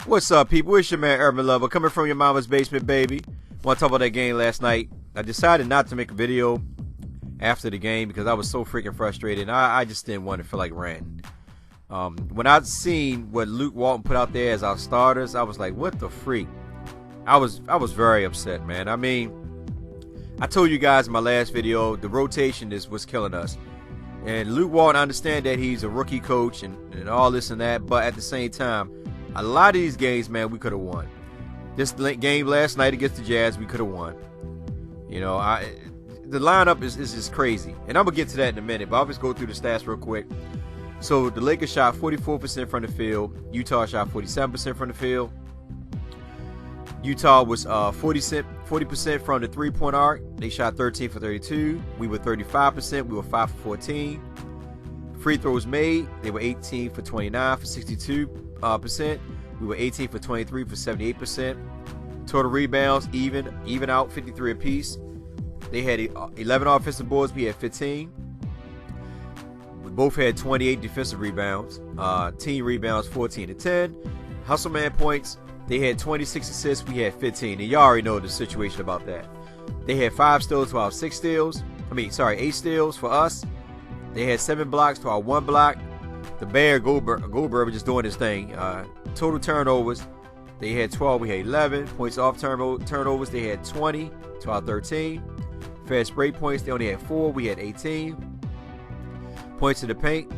What's up, people? It's your man Urban Lover coming from your mama's basement, baby. Want to talk about that game last night? I decided not to make a video after the game because I was so freaking frustrated. I just didn't want to feel like ranting. When I seen what Walton put out there as our starters, I was like, what the freak? I was very upset, man. I mean, I told you guys in my last video, the rotation was killing us. And Walton, I understand that he's a rookie coach and all this and that, but at the same time, a lot of these games, man, we could have won. This game last night against the Jazz, we could have won. You know, the lineup is just crazy. And I'm going to get to that in a minute, but I'll just go through the stats real quick. So the Lakers shot 44% from the field. Utah shot 47% from the field. Utah was 40% from the three-point arc. They shot 13 for 32. We were 35%. We were 5 for 14. Free throws made. They were 18 for 29 for 62%. We were 18 for 23 for 78%. Total rebounds even out 53 apiece. They had 11 offensive boards. We had 15. We both had 28 defensive rebounds. Team rebounds 14 to 10. Hustle man points. They had 26 assists. We had 15. And y'all already know the situation about that. They had 5 steals to our 8 steals for us. They had 7 blocks to our 1 block. The Bear Goldberg was just doing his thing. Total turnovers, they had 12. We had 11. Points off turnovers, they had 20 to our 13. Fast break points, they only had 4. We had 18. Points in the paint,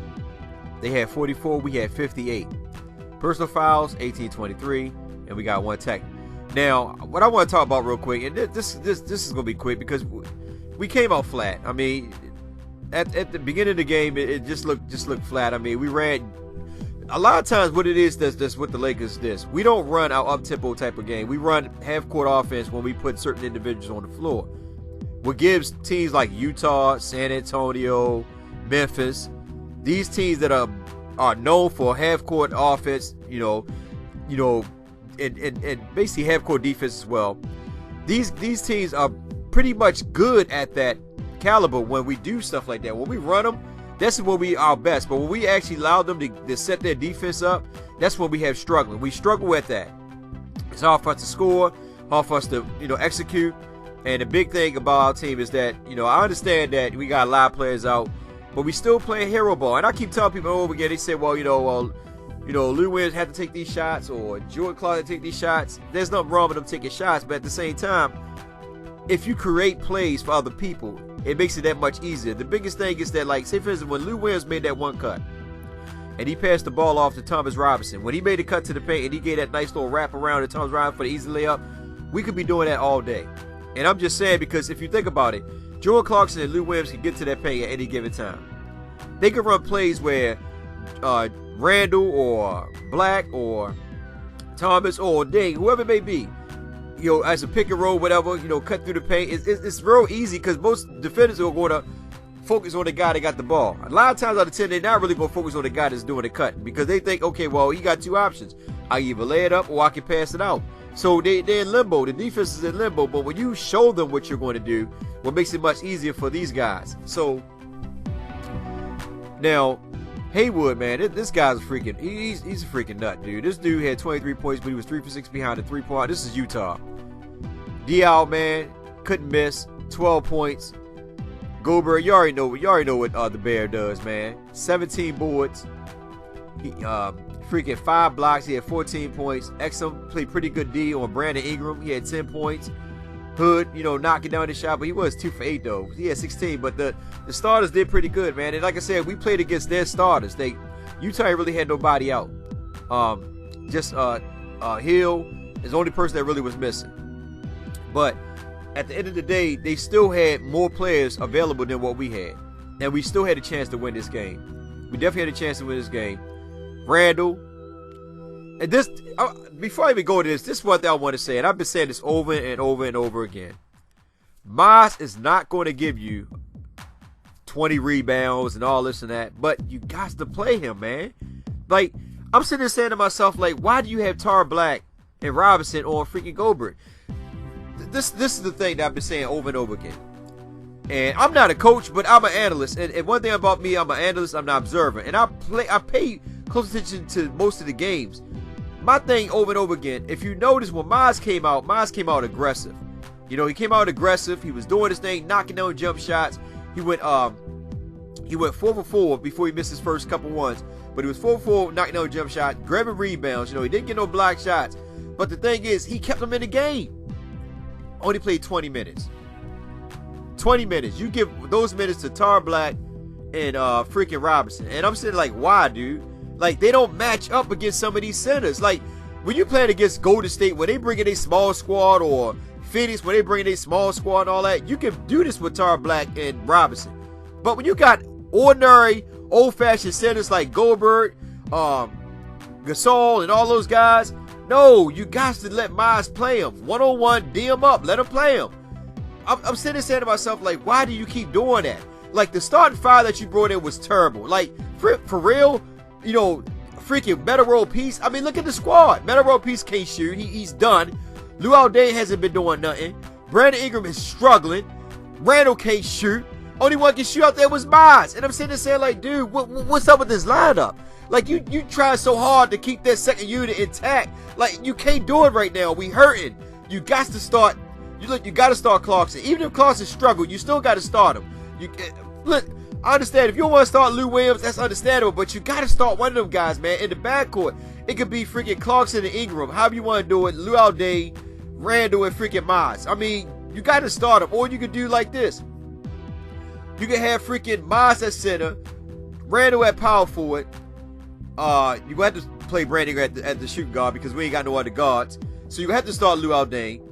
they had 44. We had 58. Personal fouls, 18-23, and we got 1 tech. Now, what I want to talk about real quick, and this is gonna be quick because we came out flat. I mean, at the beginning of the game, it just looked flat. I mean, we ran. A lot of times what it is that's with the Lakers is this. We don't run our up-tempo type of game. We run half-court offense when we put certain individuals on the floor. What gives teams like Utah, San Antonio, Memphis, these teams that are known for half-court offense, and basically half-court defense as well. These teams are pretty much good at that caliber when we do stuff like that. When we run them, that's when we are best. But when we actually allow them to set their defense up, that's when we have struggling. We struggle with that. It's hard for us to score, hard for us to execute. And the big thing about our team is that I understand that we got a lot of players out, but we still playing hero ball. And I keep telling people over again, they say, well, Lou Williams had to take these shots, or Jordan Clark had to take these shots. There's nothing wrong with them taking shots, but at the same time, if you create plays for other people, it makes it that much easier. The biggest thing is that, like, say for instance, when Lou Williams made that one cut and he passed the ball off to Thomas Robinson, when he made a cut to the paint and he gave that nice little wrap around to Thomas Robinson for the easy layup, we could be doing that all day. And I'm just saying, because if you think about it, Jordan Clarkson and Lou Williams can get to that paint at any given time. They could run plays where Randall or Black or Thomas or Ding, whoever it may be, as a pick and roll, whatever, cut through the paint. It's real easy because most defenders are going to focus on the guy that got the ball. A lot of times out of 10, they're not really going to focus on the guy that's doing the cut because they think, okay, well, he got 2 options. I either lay it up or I can pass it out. So they're in limbo. The defense is in limbo. But when you show them what you're going to do, what makes it much easier for these guys. So now, Haywood, man, this guy's he's a freaking nut, dude. This dude had 23 points, but he was 3 for 6 behind the 3-point. This is Utah. Diaw, man, couldn't miss. 12 points. Goldberg, you already know what the Bear does, man. 17 boards. He freaking 5 blocks. He had 14 points. Exum played pretty good D on Brandon Ingram. He had 10 points. Hood, knocking down the shot, but he was 2 for 8 though. He had 16, but the starters did pretty good, man. And like I said, we played against their starters. Utah really had nobody out. Hill is the only person that really was missing. But at the end of the day, they still had more players available than what we had, and we still had a chance to win this game. We definitely had a chance to win this game. Randall. And this, before I even go to this is one thing I want to say, and I've been saying this over and over and over again. Moss is not going to give you 20 rebounds and all this and that, but you got to play him, man. Like, I'm sitting there saying to myself, like, why do you have Tar Black and Robinson on freaking Goldberg? This is the thing that I've been saying over and over again. And I'm not a coach, but I'm an analyst. And one thing about me, I'm an analyst, I'm an observer. And I pay close attention to most of the games. my thing over and over again, if you notice when Miles came out aggressive. You know, he came out aggressive. He was doing his thing, knocking down jump shots. He went 4 for 4 before he missed his first couple ones. But he was 4 for 4, knocking down jump shot, grabbing rebounds. You know, he didn't get no block shots. But the thing is, he kept them in the game. Only played 20 minutes. 20 minutes. You give those minutes to Tar Black and freaking Robinson. And I'm sitting like, why, dude? Like, they don't match up against some of these centers. Like, when you playing against Golden State, when they bring in a small squad, or Phoenix, when they bring in a small squad and all that, you can do this with Tar Black and Robinson. But when you got ordinary, old-fashioned centers like Goldberg, Gasol, and all those guys, no, you got to let Miles play him. One-on-one, D him up, let him play him. I'm sitting there saying to myself, like, why do you keep doing that? Like, the starting five that you brought in was terrible. Like, for real, you know, freaking Metta World Peace. I mean, look at the squad. Metta World Peace can't shoot. He's done. Luol Deng hasn't been doing nothing. Brandon Ingram is struggling. Randall can't shoot. Only one can shoot out there was Miles. And I'm sitting there saying, like, dude, what's up with this lineup? Like, you try so hard to keep that second unit intact. Like, you can't do it right now. We hurting. You got to start. You got to start Clarkson. Even if Clarkson struggled, you still got to start him. Look, I understand if you don't want to start Lou Williams, that's understandable, but you got to start one of them guys, man, in the backcourt. It could be freaking Clarkson and Ingram, however you want to do it. Luol Deng, Randall, and freaking Miles. I mean, you got to start them, or you could do like this. You can have freaking Miles at center, Randall at power forward. You have to play Brandon at the shooting guard because we ain't got no other guards. So you have to start Luol Deng.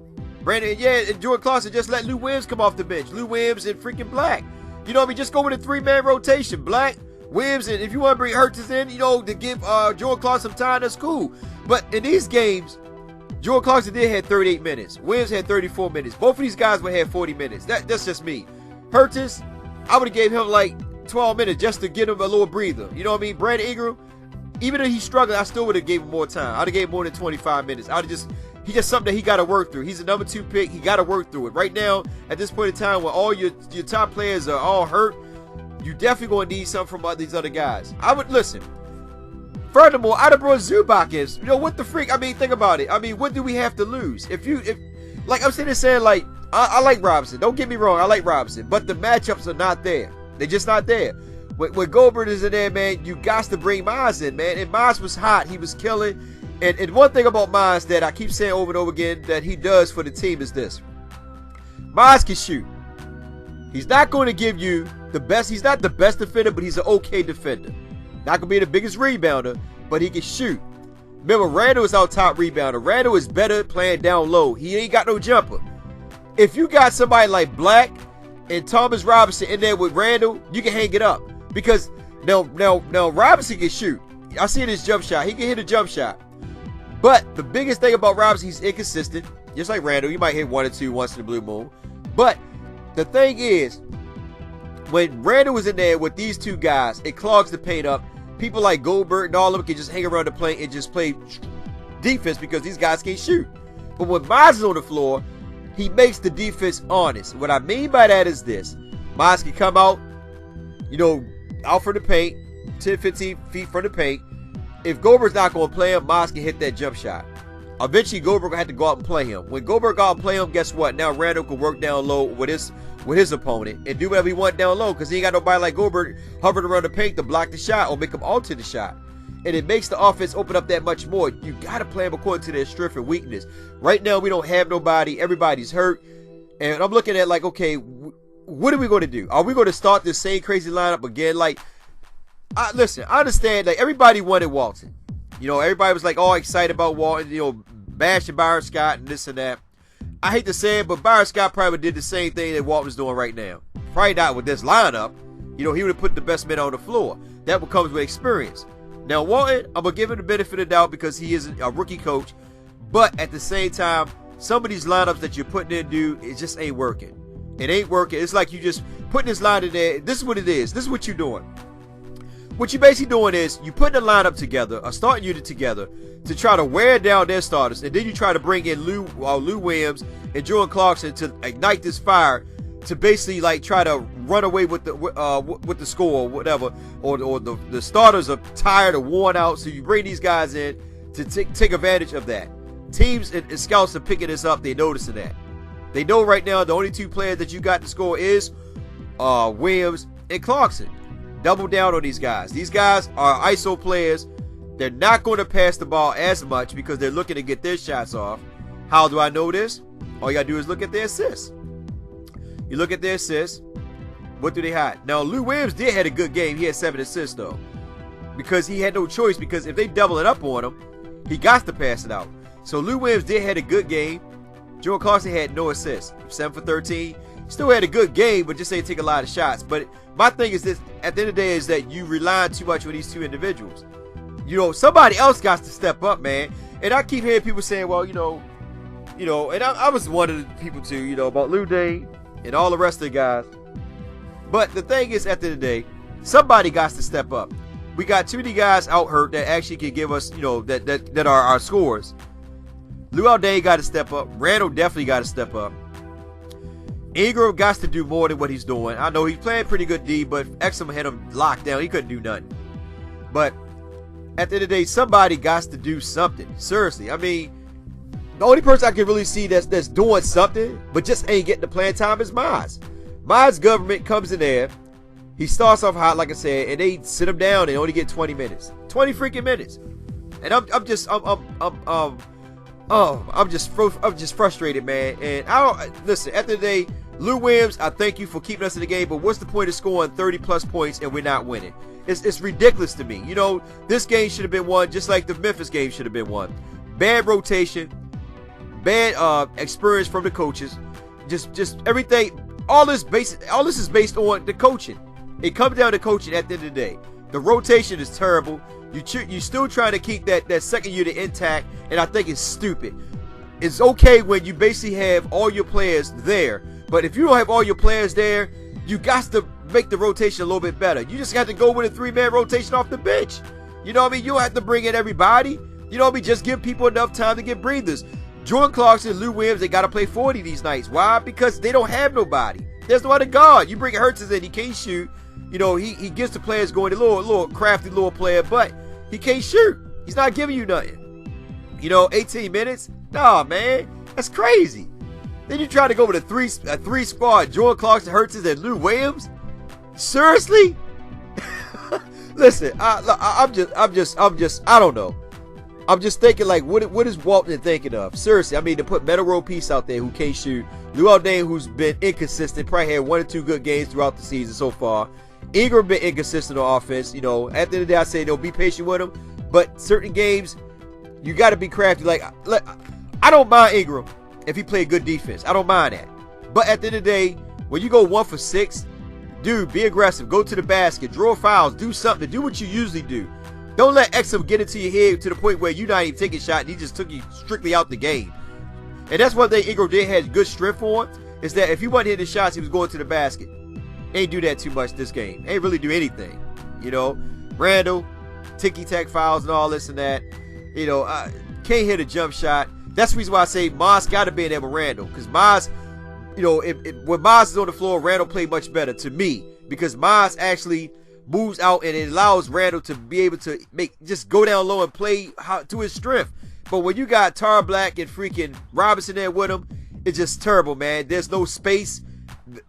Brandon, and Jordan Clarkson, just let Lou Williams come off the bench. Lou Williams and freaking Black. You know what I mean? Just go with a 3-man rotation. Black, Williams, and if you want to bring Hurts in, you know, to give Jordan Clarkson some time, that's cool. But in these games, Jordan Clarkson did have 38 minutes. Williams had 34 minutes. Both of these guys would have 40 minutes. That's just me. Hurts, I would have gave him like 12 minutes just to get him a little breather. You know what I mean? Brandon Ingram, even if he struggled, I still would have gave him more time. I'd have gave him more than 25 minutes. He's just something that he got to work through. He's a number 2 pick. He got to work through it. Right now, at this point in time, when all your top players are all hurt, you definitely going to need something from these other guys. I would listen. Furthermore, I'd have brought Zubac in. You know, what the freak? I mean, think about it. I mean, what do we have to lose? If like I'm sitting there saying, like, I like Robinson. Don't get me wrong. I like Robinson. But the matchups are not there. They're just not there. When Goldberg is in there, man, you got to bring Miles in, man. And Miles was hot. He was killing. And one thing about Miles that I keep saying over and over again that he does for the team is this. Miles can shoot. He's not going to give you the best. He's not the best defender, but he's an okay defender. Not going to be the biggest rebounder, but he can shoot. Remember, Randall is our top rebounder. Randall is better playing down low. He ain't got no jumper. If you got somebody like Black and Thomas Robinson in there with Randall, you can hang it up. Because now Robinson can shoot. I see his jump shot. He can hit a jump shot. But the biggest thing about Robinson, he's inconsistent. Just like Randall, you might hit 1 or 2 once in the blue moon. But the thing is, when Randall was in there with these two guys, it clogs the paint up. People like Goldberg and all of them can just hang around the paint and just play defense because these guys can't shoot. But when Miles is on the floor, he makes the defense honest. What I mean by that is this. Miles can come out, you know, out from the paint, 10, 15 feet from the paint. If Goldberg's not going to play him, Miles can hit that jump shot. Eventually, Goldberg will have to go out and play him. When Goldberg go out and play him, guess what? Now Randall can work down low with his opponent and do whatever he wants down low because he ain't got nobody like Goldberg hovering around the paint to block the shot or make him alter the shot. And it makes the offense open up that much more. You got to play them according to their strength and weakness. Right now, we don't have nobody. Everybody's hurt. And I'm looking at like, okay, what are we going to do? Are we going to start this same crazy lineup again? Like, listen, I understand. Like, everybody wanted Walton. You know, everybody was like all excited about Walton, you know, bashing Byron Scott and this and that. I hate to say it, but Byron Scott probably did the same thing that Walton's doing right now. Probably not with this lineup. You know, he would have put the best men on the floor. That comes with experience. Now, Walton, I'm going to give him the benefit of the doubt because he is a rookie coach. But at the same time, some of these lineups that you're putting in, dude, it just ain't working. It ain't working. It's like you just putting this line in there. This is what it is. This is what you're doing. What you're basically doing is you putting a lineup together, a starting unit together, to try to wear down their starters, and then you try to bring in Lou Williams and Jordan Clarkson to ignite this fire, to basically like try to run away with the score or whatever, or the starters are tired or worn out, so you bring these guys in to take advantage of that. Teams and scouts are picking this up. They're noticing that. They know right now the only two players that you got to score is Williams and Clarkson. Double down on these guys. These guys are ISO players. They're not going to pass the ball as much because they're looking to get their shots off. How do I know this? All you got to do is look at their assists. You look at their assists. What do they have? Now, Lou Williams did have a good game. He had 7 assists, though. Because he had no choice. Because if they double it up on him, he got to pass it out. So, Lou Williams did have a good game. Jordan Clarkson had no assists. 7 for 13. Still had a good game, but just ain't take a lot of shots. But my thing is this, at the end of the day, is that you rely too much on these two individuals. You know, somebody else got to step up, man. And I keep hearing people saying, well, you know, and I was one of the people too, you know, about Lou Dane and all the rest of the guys. But the thing is, at the end of the day, somebody got to step up. We got too many guys out hurt that actually can give us, you know, that are our scores. Lou Dane got to step up. Randall definitely got to step up. Ingram got to do more than what he's doing. I know he's playing pretty good D, but Exum had him locked down. He couldn't do nothing. But at the end of the day, somebody got to do something. Seriously. I mean, the only person I can really see that's doing something, but just ain't getting the playing time is Mize. Mize government comes in there. He starts off hot, like I said, and they sit him down and only get 20 minutes. 20 freaking minutes. And I'm just frustrated, man. And I don't listen. At the end of the day, Lou Williams, I thank you for keeping us in the game, but what's the point of scoring 30 plus points and we're not winning? It's ridiculous to me. You know, this game should have been won just like the Memphis game should have been won. Bad rotation, bad experience from the coaches, just everything. All this is based on the coaching. It comes down to coaching at the end of the day. The rotation is terrible. You still trying to keep that second unit intact, and I think it's stupid. It's okay when you basically have all your players there, but if you don't have all your players there, you got to make the rotation a little bit better. You just got to go with a 3-man rotation off the bench. You know what I mean? You don't have to bring in everybody. You know what I mean? Just give people enough time to get breathers. Jordan Clarkson, Lou Williams, they got to play 40 these nights. Why? Because they don't have nobody. There's no other guard. You bring Hurts in, he can't shoot. You know, he gets the players going, a little crafty little player, but he can't shoot. He's not giving you nothing. You know, 18 minutes? Nah, man. That's crazy. Then you try to go with a three squad, Jordan Clarkson, Hurts, and Lou Williams? Seriously? Listen, I don't know. I'm just thinking, like, what is Walton thinking of? Seriously, I mean, to put Metal World Peace out there who can't shoot. Lou Dane, who's been inconsistent, probably had 1 or 2 good games throughout the season so far. Ingram been inconsistent on offense. You know, at the end of the day, I say, be patient with him. But certain games, you got to be crafty. Like, I don't mind Ingram if he played good defense. I don't mind that. But at the end of the day, when you go 1 for 6, dude, be aggressive. Go to the basket. Draw fouls. Do something. Do what you usually do. Don't let Exum get into your head to the point where you're not even taking a shot and he just took you strictly out the game. And that's one thing Ingram did have good strength on, is that if he wasn't hitting shots, he was going to the basket. Ain't do that too much this game. Ain't really do anything. You know, Randall, ticky-tack fouls and all this and that. You know, can't hit a jump shot. That's the reason why I say Moss got to be in there with Randall. Because Moss, you know, when Moss is on the floor, Randall played much better to me. Because Moss actually moves out and it allows Randall to be able to just go down low and play to his strength. But when you got Tar Black and freaking Robinson there with him, it's just terrible, man. There's no space.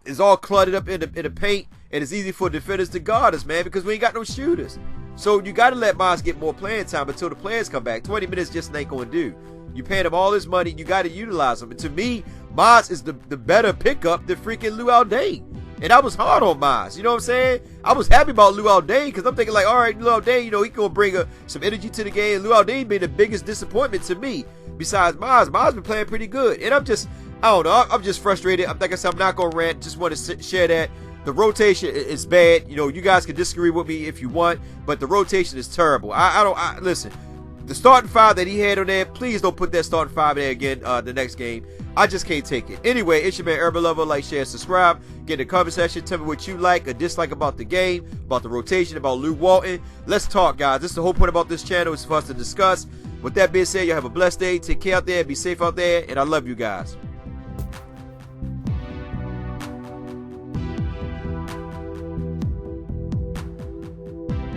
It's all cluttered up in the paint, and it's easy for defenders to guard us, man, because we ain't got no shooters. So you got to let Miles get more playing time until the players come back. 20 minutes just ain't going to do. You paying him all this money, you got to utilize him. And to me, Miles is the better pickup than freaking Lou Dane. And I was hard on Miles, you know what I'm saying? I was happy about Lou Dane because I'm thinking like, all right, Lou Dane, you know, he going to bring some energy to the game. Lou Dane been the biggest disappointment to me besides Miles. Miles been playing pretty good. And I don't know, I'm just frustrated. Like I said, I'm not going to rant. Just want to share that. The rotation is bad. You know, you guys can disagree with me if you want, but the rotation is terrible. Listen, the starting 5 that he had on there, please don't put that starting 5 in there again the next game. I just can't take it. Anyway, it's your man Urban Lover. Like, share, subscribe. Get in the comment section. Tell me what you like or dislike about the game, about the rotation, about Lou Walton. Let's talk, guys. This is the whole point about this channel. It's for us to discuss. With that being said, y'all have a blessed day. Take care out there. Be safe out there. And I love you guys.